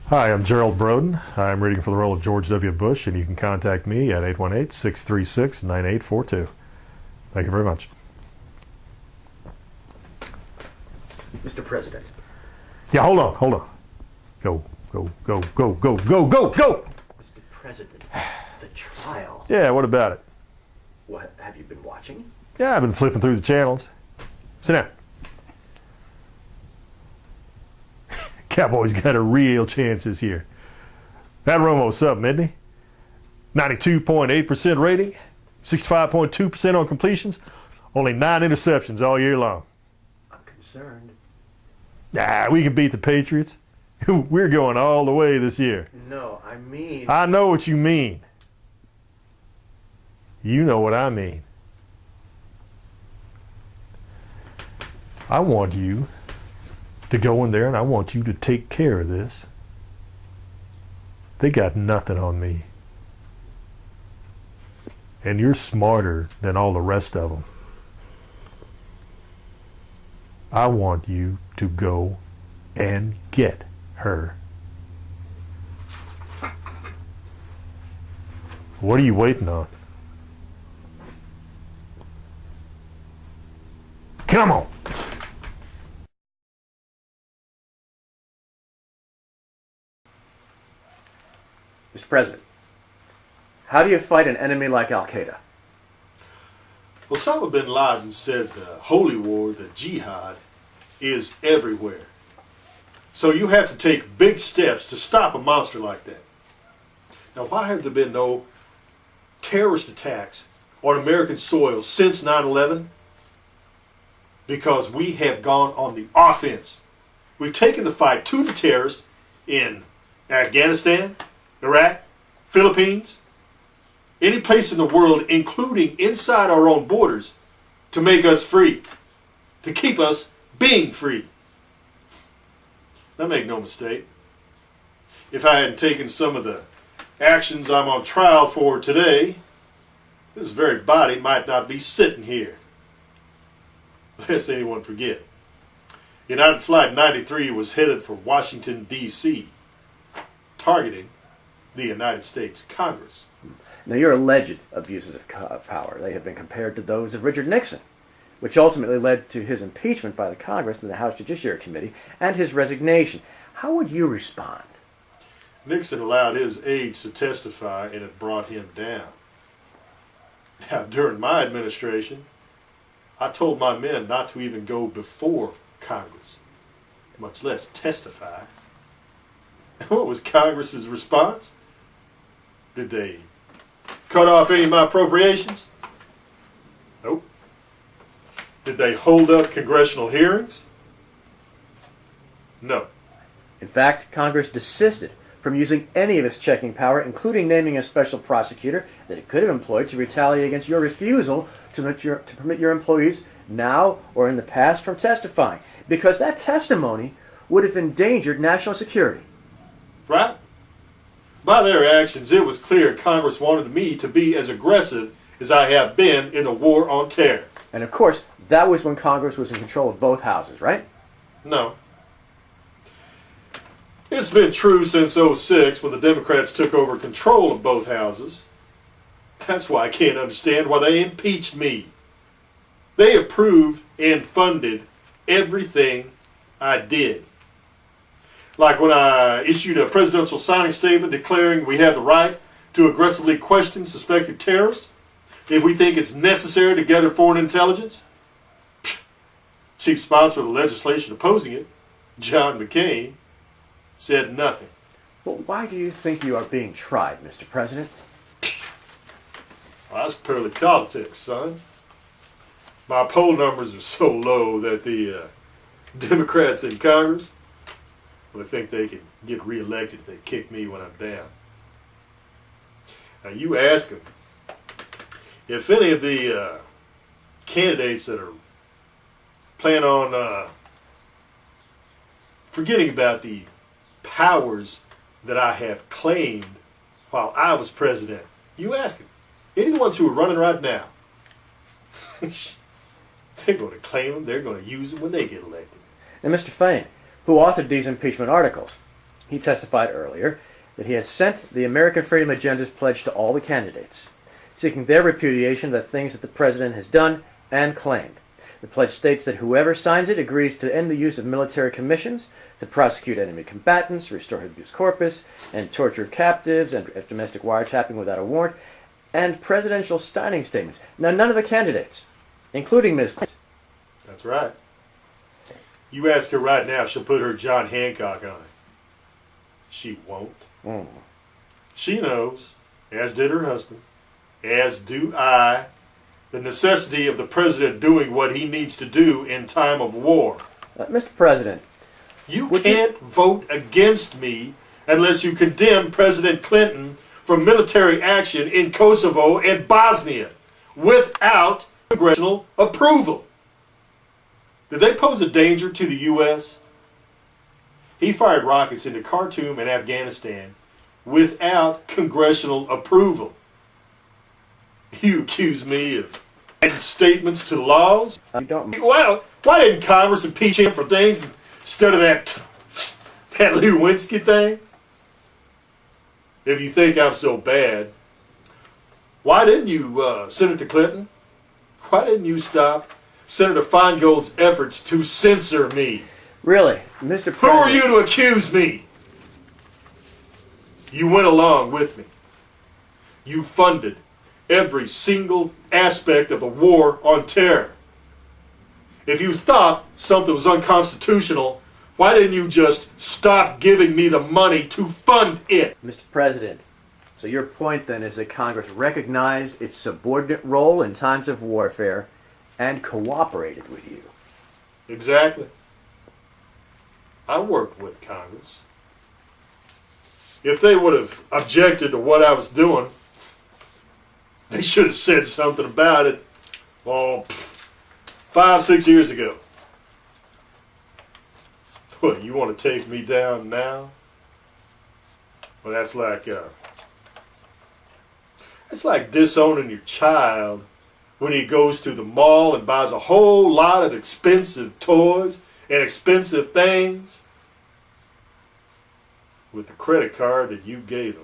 Hi, I'm Gerald Brodin. I'm reading for the role of George W. Bush, and you can contact me at 818-636-9842. Thank you very much. Mr. President. Yeah, hold on. Go. Mr. President, the trial. Yeah, what about it? What, have you been watching? Yeah, I've been flipping through the channels. Sit down. Cowboys got a real chance this year. That Romo's something, isn't he? 92.8% rating, 65.2% on completions, only 9 interceptions all year long. I'm concerned. Nah, we can beat the Patriots. We're going all the way this year. No, I mean... I know what you mean. You know what I mean. I want you to go in there and I want you to take care of this. They got nothing on me. And you're smarter than all the rest of them. I want you to go and get her. What are you waiting on? Come on. Mr. President, how do you fight an enemy like Al-Qaeda? Osama bin Laden said the holy war, the jihad, is everywhere. So you have to take big steps to stop a monster like that. Now, why have there been no terrorist attacks on American soil since 9/11? Because we have gone on the offense. We've taken the fight to the terrorists in Afghanistan, Iraq, Philippines, any place in the world, including inside our own borders, to make us free, to keep us being free. Now make no mistake, if I hadn't taken some of the actions I'm on trial for today, this very body might not be sitting here. Lest anyone forget, United Flight 93 was headed for Washington, D.C., targeting the United States Congress. Now, your alleged abuses of power, they have been compared to those of Richard Nixon, which ultimately led to his impeachment by the Congress and the House Judiciary Committee and his resignation. How would you respond? Nixon allowed his aides to testify, and it brought him down. Now, during my administration, I told my men not to even go before Congress, much less testify. What was Congress's response? Did they cut off any of my appropriations? Nope. Did they hold up congressional hearings? No. In fact, Congress desisted from using any of its checking power, including naming a special prosecutor that it could have employed to retaliate against your refusal to permit your employees now or in the past from testifying, because that testimony would have endangered national security. Right? By their actions, it was clear Congress wanted me to be as aggressive as I have been in the war on terror. And of course, that was when Congress was in control of both houses, right? No. It's been true since '06 when the Democrats took over control of both houses. That's why I can't understand why they impeached me. They approved and funded everything I did. Like when I issued a presidential signing statement declaring we have the right to aggressively question suspected terrorists if we think it's necessary to gather foreign intelligence. Chief sponsor of the legislation opposing it, John McCain, said nothing. Well, why do you think you are being tried, Mr. President? Well, that's purely politics, son. My poll numbers are so low that the Democrats in Congress will think they can get reelected if they kick me when I'm down. Now you ask them if any of the candidates that are planning on forgetting about the powers that I have claimed while I was president. You ask them. Any of the ones who are running right now, they're going to claim them. They're going to use them when they get elected. And Mr. Fain, who authored these impeachment articles, He testified earlier that he has sent the American Freedom Agenda's pledge to all the candidates, seeking their repudiation of the things that the president has done and claimed. The pledge states that whoever signs it agrees to end the use of military commissions, to prosecute enemy combatants, restore habeas corpus, and torture captives, and domestic wiretapping without a warrant, and presidential signing statements. Now, none of the candidates, including Ms. Clinton. That's right. You ask her right now if she'll put her John Hancock on it. She won't. She knows, as did her husband, as do I, the necessity of the president doing what he needs to do in time of war. Mr. President, You can't vote against me unless you condemn President Clinton for military action in Kosovo and Bosnia without congressional approval. Did they pose a danger to the U.S.? He fired rockets into Khartoum and Afghanistan without congressional approval. You accuse me of adding statements to laws? you don't. Well, why didn't Congress impeach him for things instead of that Lewinsky thing? If you think I'm so bad, why didn't you, Senator Clinton? Why didn't you stop Senator Feingold's efforts to censor me? Really, Mr. President. Who are you to accuse me? You went along with me. You funded every single aspect of the war on terror. If you thought something was unconstitutional, why didn't you just stop giving me the money to fund it? Mr. President, so your point then is that Congress recognized its subordinate role in times of warfare and cooperated with you. Exactly. I worked with Congress. If they would have objected to what I was doing, they should have said something about it, 5, 6 years ago. What, you want to take me down now? Well, that's like disowning your child when he goes to the mall and buys a whole lot of expensive toys and expensive things with the credit card that you gave him.